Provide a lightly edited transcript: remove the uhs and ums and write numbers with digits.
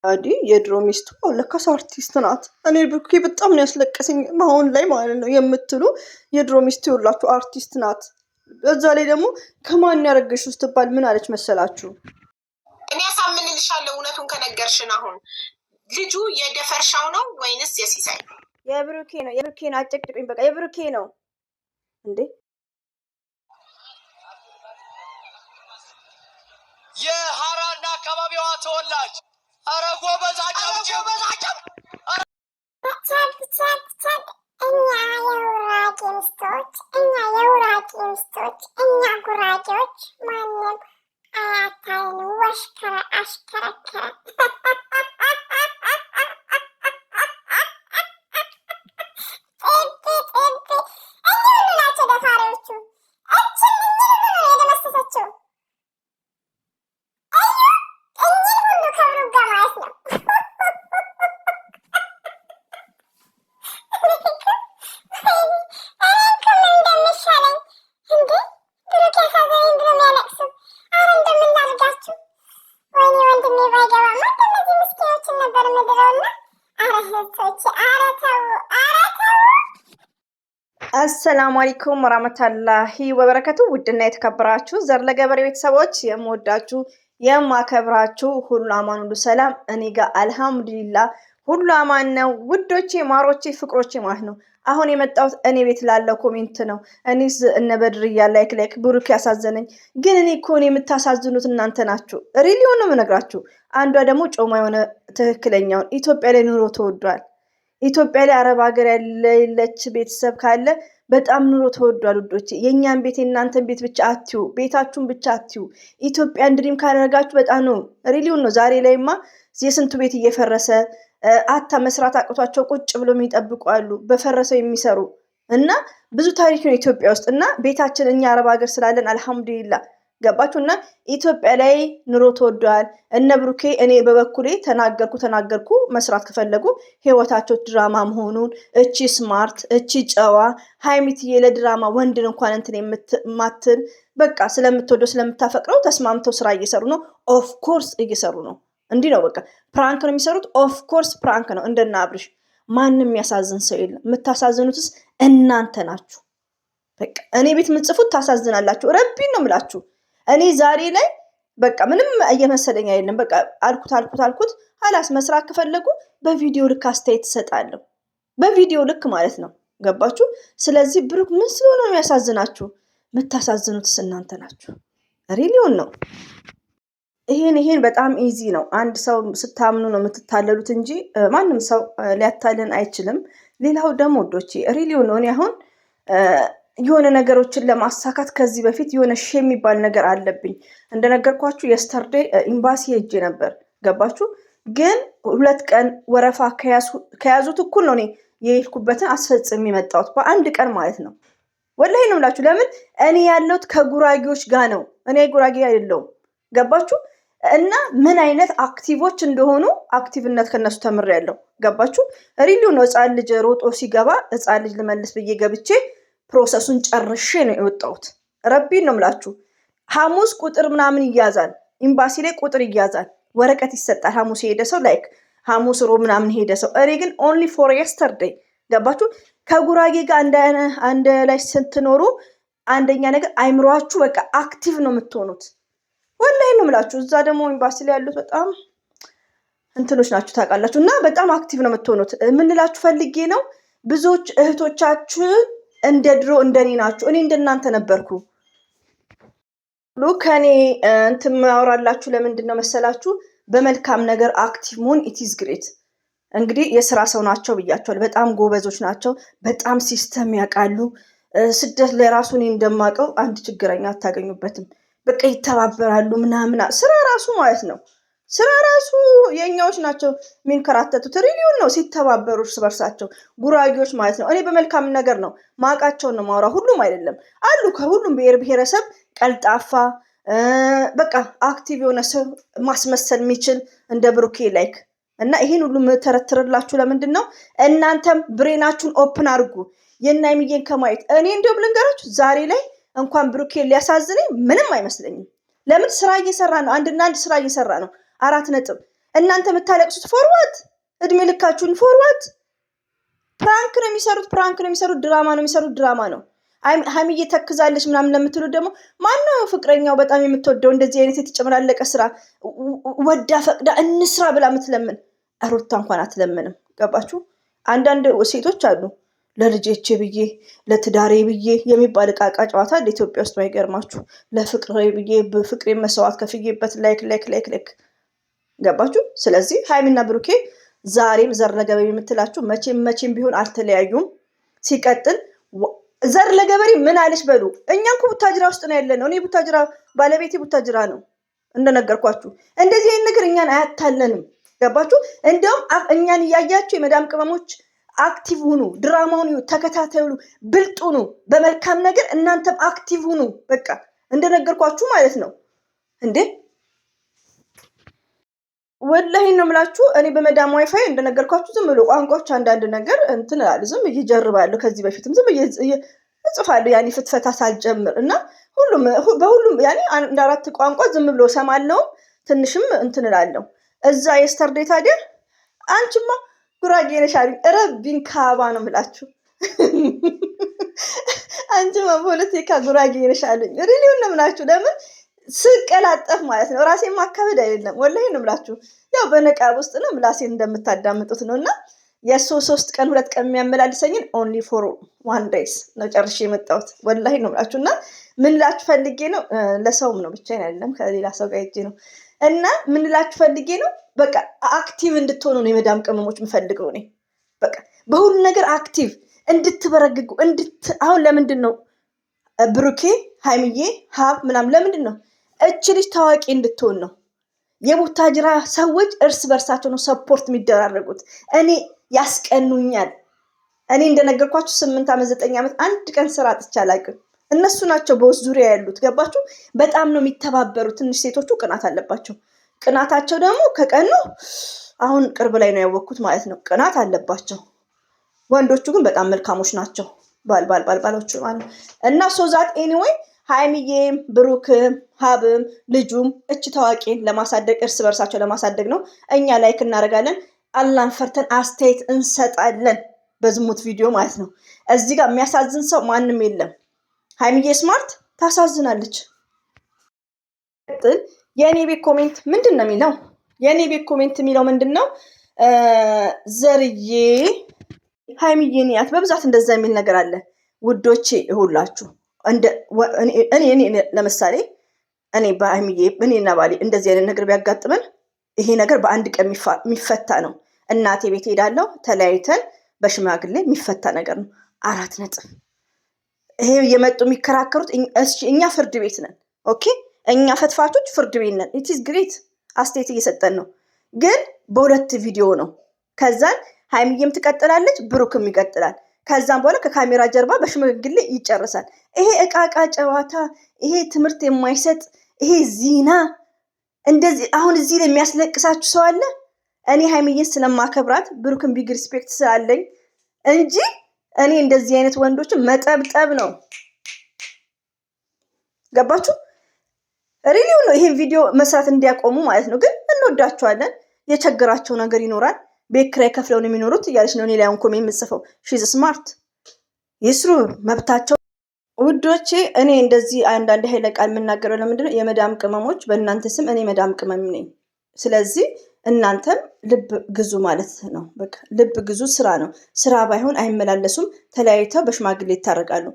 አዲ የድሮ ሚስቱ ለካስ አርቲስት ናት። እኔ ብሩኬ በጣም ነው ያስለቀሰኝ አሁን ላይ ማለት ነው የምትሉ የድሮ ሚስቱ ይኸውላችሁ አርቲስት ናት። በዛ ላይ ደግሞ ከማን ያረገሽው ስትባል ምን አለች መሰላችሁ? እኔ አሳምንልሻለሁ እውነቱን ከነገርሽን። አሁን ልጁ የደፈርሻው ነው ወይንስ የሲሳይ ነው? የብሩኬ ነው። የብሩኬ ነው። አጨቅጭቁኝ በቃ የብሩኬ ነው እንዴ። የሐራና አካባቢዋ ተወላጅ አረ ጎበዝ አጨብጭብ። እኛ የውራጌ ሚስቶች እኛ ጉራጌዎች ማንም አያታይን ወሽከረ አሽከረከረ ናቸው ደፋሪዎቹ። እችን የደመሰሰችው እኝን ሁሉ ከብሩ ጋር ማለት ነው። አሰላሙ አለይኩም ወራህመቱላሂ ወበረከቱ። ውድና የተከበራችሁ ዘር ለገበሬ ቤተሰቦች የምወዳችሁ የማከብራችሁ ሁሉ አማን ሁሉ ሰላም፣ እኔ ጋር አልሐምዱሊላህ ሁሉ አማን ነው። ውዶቼ ማሮቼ ፍቅሮቼ ማለት ነው። አሁን የመጣሁት እኔ ቤት ላለው ኮሜንት ነው። እኔስ እነ በድርያ ላይክ ብሩክ ያሳዘነኝ ግን እኔ እኮ የምታሳዝኑት እናንተ ናችሁ። ሪሊውን ነው የምነግራችሁ። አንዷ ደግሞ ጮማ የሆነ ትክክለኛውን ኢትዮጵያ ላይ ኑሮ ተወዷል። ኢትዮጵያ ላይ አረብ ሀገር ያለች ቤተሰብ ካለ በጣም ኑሮ ተወዷል ውዶቼ። የእኛን ቤት የእናንተን ቤት ብቻ አትዩ፣ ቤታችሁን ብቻ አትዩ። ኢትዮጵያን ድሪም ካደረጋችሁ በጣም ነው ሪሊውን ነው። ዛሬ ላይማ የስንቱ ቤት እየፈረሰ አታ መስራት አቅቷቸው ቁጭ ብሎ የሚጠብቁ አሉ፣ በፈረሰው የሚሰሩ እና ብዙ ታሪክ ነው ኢትዮጵያ ውስጥ እና ቤታችን እኛ አረብ ሀገር ስላለን አልሐምዱሊላህ ገባችሁ። እና ኢትዮጵያ ላይ ኑሮ ተወዷል። እነ ብሩኬ እኔ በበኩሌ ተናገርኩ መስራት ከፈለጉ ህይወታቸው ድራማ መሆኑን እቺ ስማርት እቺ ጨዋ ሃይሚትዬ ለድራማ ወንድን እንኳን እንትን የማትል በቃ ስለምትወደው ስለምታፈቅረው ተስማምተው ስራ እየሰሩ ነው። ኦፍ ኮርስ እየሰሩ ነው። እንዲህ ነው በቃ ፕራንክ ነው የሚሰሩት። ኦፍ ኮርስ ፕራንክ ነው። እንደና አብርሽ ማንም የሚያሳዝን ሰው የለም። የምታሳዝኑትስ እናንተ ናችሁ። በቃ እኔ ቤት የምትጽፉት ታሳዝናላችሁ። ረቢን ነው የምላችሁ። እኔ ዛሬ ላይ በቃ ምንም እየመሰለኝ አይደለም። በቃ አልኩት ሀላስ መስራት ከፈለጉ በቪዲዮ ልክ አስተያየት ትሰጣለሁ። በቪዲዮ ልክ ማለት ነው ገባችሁ። ስለዚህ ብሩክ ምን ስለሆነ ነው የሚያሳዝናችሁ? የምታሳዝኑትስ እናንተ ናችሁ። ሪሊውን ነው። ይሄን በጣም ኢዚ ነው። አንድ ሰው ስታምኑ ነው የምትታለሉት እንጂ ማንም ሰው ሊያታለን አይችልም። ሌላው ደግሞ ወዶቼ ሪሊውን ነው። እኔ አሁን የሆነ ነገሮችን ለማሳካት ከዚህ በፊት የሆነ የሚባል ነገር አለብኝ። እንደነገርኳችሁ የስተርዴ ኤምባሲ ሄጄ ነበር ገባችሁ። ግን 2 ቀን ወረፋ ከያዙት እኩል ነው እኔ የሄድኩበትን አስፈጽሜ የመጣሁት በአንድ ቀን ማለት ነው። ወላሂ ነው የምላችሁ። ለምን እኔ ያለሁት ከጉራጌዎች ጋር ነው። እኔ ጉራጌ አይደለሁም ገባችሁ። እና ምን አይነት አክቲቮች እንደሆኑ አክቲቭነት ከነሱ ተምሬያለሁ ገባችሁ። ሪሊው ነው። ህፃን ልጅ ሮጦ ሲገባ ህፃን ልጅ ልመልስ ብዬ ገብቼ ፕሮሰሱን ጨርሼ ነው የወጣሁት። ረቢን ነው የምላችሁ። ሐሙስ ቁጥር ምናምን ይያዛል፣ ኤምባሲ ላይ ቁጥር ይያዛል፣ ወረቀት ይሰጣል። ሐሙስ ሄደ ሰው ላይክ ሐሙስ ሮ ምናምን ሄደ ሰው። እኔ ግን ኦንሊ ፎር የስተርዴይ ገባችሁ። ከጉራጌ ጋር አንድ ላይ ስትኖሩ አንደኛ ነገር አይምሯችሁ በቃ አክቲቭ ነው የምትሆኑት። ወላሂ ነው የምላችሁ። እዛ ደግሞ ኤምባሲ ላይ ያሉት በጣም እንትኖች ናችሁ ታውቃላችሁ። እና በጣም አክቲቭ ነው የምትሆኑት። የምንላችሁ ፈልጌ ነው ብዙዎች እህቶቻችን እንደ ድሮ እንደኔ ናችሁ። እኔ እንደናንተ ነበርኩ። ከኔ እንትን ማወራላችሁ ለምንድን ነው መሰላችሁ? በመልካም ነገር አክቲቭ መሆን ኢትዝ ግሬት። እንግዲህ የስራ ሰው ናቸው ብያቸዋል። በጣም ጎበዞች ናቸው። በጣም ሲስተም ያውቃሉ። ስደት ላይ ራሱ እኔ እንደማውቀው አንድ ችግረኛ አታገኙበትም። በቃ ይተባበራሉ ምናምን። ስራ ራሱ ማለት ነው ስራ ራሱ የኛዎች ናቸው የሚንከራተቱት። ሪሊውን ነው ሲተባበሩ እርስ በርሳቸው ጉራጌዎች ማለት ነው። እኔ በመልካም ነገር ነው ማቃቸውን ነው ማውራ። ሁሉም አይደለም አሉ ከሁሉም ብሔር ብሔረሰብ ቀልጣፋ በቃ አክቲቭ የሆነ ሰው ማስመሰል የሚችል እንደ ብሩኬ ላይክ እና ይሄን ሁሉ ተረትርላችሁ ለምንድን ነው? እናንተም ብሬናችሁን ኦፕን አድርጉ። የናይሚዬን ከማየት እኔ እንደውም ልንገራችሁ ዛሬ ላይ እንኳን ብሩኬ ሊያሳዝነኝ ምንም አይመስለኝም። ለምን ስራ እየሰራ ነው። አንድና አንድ ስራ እየሰራ ነው። 4 ነጥብ እናንተ የምታለቅሱት ፎርዋት እድሜ ልካችሁን ፎርዋት። ፕራንክ ነው የሚሰሩት፣ ድራማ ነው የሚሰሩት፣ ድራማ ነው። ሀይሚዬ ተክዛለች ምናምን ለምትሉ ደግሞ ማነው ፍቅረኛው በጣም የምትወደው እንደዚህ አይነት የተጨመላለቀ ስራ ወዳ ፈቅዳ እንስራ ብላ የምትለምን? ሩታ እንኳን አትለምንም። ገባችሁ? አንዳንድ ሴቶች አሉ ለልጆቼ ብዬ ለትዳሬ ብዬ የሚባል ቃቃ ጨዋታ ለኢትዮጵያ ውስጥ አይገርማችሁ? ለፍቅሬ ብዬ በፍቅሬ መስዋዕት ከፍዬበት ላይክ ገባችሁ? ስለዚህ ሀይሚና ብሩኬ ዛሬም ዘር ለገበሬ የምትላችሁ መቼም ቢሆን አልተለያዩም። ሲቀጥል ዘር ለገበሬ ምን አለች በሉ። እኛ እኮ ቡታጅራ ውስጥ ነው ያለነው። እኔ ቡታጅራ፣ ባለቤቴ ቡታጅራ ነው እንደነገርኳችሁ። እንደዚህ አይነት ነገር እኛን አያታለንም። ገባችሁ? እንዲያውም እኛን እያያችሁ የመዳም ቅመሞች አክቲቭ ሁኑ፣ ድራማውን ተከታተሉ፣ ብልጥ ሁኑ፣ በመልካም ነገር እናንተም አክቲቭ ሁኑ። በቃ እንደነገርኳችሁ ማለት ነው እንዴ። ወላሂ ነው የምላችሁ። እኔ በመዳም ዋይፋይ እንደነገርኳችሁ ዝም ብሎ ቋንቋዎች አንዳንድ ነገር እንትን እላለሁ፣ ዝም እየጀርባለሁ። ከዚህ በፊትም ዝም እጽፋለሁ ያኔ ፍትፈታ ሳልጀምር እና በሁሉም ያኔ አንድ 4 ቋንቋ ዝም ብሎ ሰማለሁ፣ ትንሽም እንትን እላለሁ። እዛ የስተርዴ ታዲያ አንቺማ ጉራጌ ነሽ አሉኝ። ረቢን ካባ ነው የምላችሁ። አንቺማ ፖለቲካ ጉራጌ ነሽ አሉኝ። ሪሊውን ነው የምላችሁ። ለምን ስቀላጠፍ ማለት ነው። ራሴን ማካበድ አይደለም፣ ወላሂ ነው የምላችሁ። ያው በነቃብ ውስጥ ነው ምላሴን እንደምታዳምጡት ነው። እና የ3 ቀን 2 ቀን የሚያመላልሰኝን ኦንሊ ፎር 1 days ነው ጨርሼ የመጣሁት። ወላሂ ነው የምላችሁ። እና ምን ላችሁ ፈልጌ ነው፣ ለሰውም ነው ብቻዬን አይደለም ከሌላ ሰው ጋር ሄጄ ነው። እና ምን ላችሁ ፈልጌ ነው፣ በቃ አክቲቭ እንድትሆኑ ነው የመዳም ቅመሞች የምፈልገው እኔ። በቃ በሁሉ ነገር አክቲቭ እንድትበረግጉ አሁን ለምንድን ነው ብሩኬ ሀይሚዬ ሀብ ምናምን ለምንድን ነው እች ልጅ ታዋቂ እንድትሆን ነው። የቡታጅራ ሰዎች እርስ በርሳቸው ነው ሰፖርት የሚደራረጉት። እኔ ያስቀኑኛል። እኔ እንደነገርኳችሁ 8 ዓመት 9 ዓመት አንድ ቀን ስራ አጥቼ አላውቅም። እነሱ ናቸው በውስጥ ዙሪያ ያሉት። ገባችሁ? በጣም ነው የሚተባበሩ። ትንሽ ሴቶቹ ቅናት አለባቸው። ቅናታቸው ደግሞ ከቀኑ አሁን ቅርብ ላይ ነው ያወቅኩት ማለት ነው። ቅናት አለባቸው። ወንዶቹ ግን በጣም መልካሞች ናቸው። ባሎቹ ማለት ነው። እና ሶዛት ኤኒዌይ ሀይሚዬም ብሩክም ሀብም ልጁም እች ታዋቂን ለማሳደግ እርስ በርሳቸው ለማሳደግ ነው። እኛ ላይክ እናደርጋለን፣ አላህን ፈርተን አስተያየት እንሰጣለን። በዝሙት ቪዲዮ ማለት ነው። እዚህ ጋር የሚያሳዝን ሰው ማንም የለም። ሀይሚዬ ስማርት ታሳዝናለች። የእኔ ቤት ኮሜንት ምንድን ነው የሚለው? የእኔ ቤት ኮሜንት የሚለው ምንድን ነው? ዘርዬ ሀይሚዬን ያት በብዛት እንደዛ የሚል ነገር አለ። ውዶቼ ሁላችሁ እኔ ለምሳሌ እኔ በሀይሚዬ እኔና ባሌ እንደዚህ አይነት ነገር ቢያጋጥመን ይሄ ነገር በአንድ ቀን የሚፈታ ነው። እናቴ ቤት ሄዳለሁ፣ ተለያይተን በሽማግሌ የሚፈታ ነገር ነው። 4 ነጥብ። ይሄ የመጡ የሚከራከሩት እኛ ፍርድ ቤት ነን። ኦኬ፣ እኛ ፈትፋቾች ፍርድ ቤት ነን። ኢትስ ግሬት አስተያየት እየሰጠን ነው፣ ግን በሁለት ቪዲዮ ነው። ከዛን ሀይሚዬም ትቀጥላለች፣ ብሩክም ይቀጥላል። ከዛም በኋላ ከካሜራ ጀርባ በሽማግሌ ይጨርሳል። ይሄ እቃቃ ጨዋታ፣ ይሄ ትምህርት የማይሰጥ ይሄ ዚና እንደዚህ አሁን እዚህ ላይ የሚያስለቅሳችሁ ሰው አለ? እኔ ሀይሚዬን ስለማከብራት ብሩክን ቢግ ሪስፔክት ስላለኝ እንጂ እኔ እንደዚህ አይነት ወንዶችን መጠብጠብ ነው። ገባችሁ? ሪሊው ነው ይሄን ቪዲዮ መስራት እንዲያቆሙ ማለት ነው። ግን እንወዳቸዋለን። የቸገራቸው ነገር ይኖራል። ቤት ኪራይ ከፍለው ነው የሚኖሩት እያለች ነው እኔ ላይ አሁን ኮሜንት የምጽፈው። ሺዝ ስማርት ይስሩ፣ መብታቸው። ውዶቼ እኔ እንደዚህ አንዳንድ ኃይለ ቃል የምናገረው ለምንድነው? የመዳም ቅመሞች በእናንተ ስም እኔ መዳም ቅመም ነኝ። ስለዚህ እናንተም ልብ ግዙ ማለት ነው። በቃ ልብ ግዙ። ስራ ነው። ስራ ባይሆን አይመላለሱም። ተለያይተው በሽማግሌ ይታረቃሉ።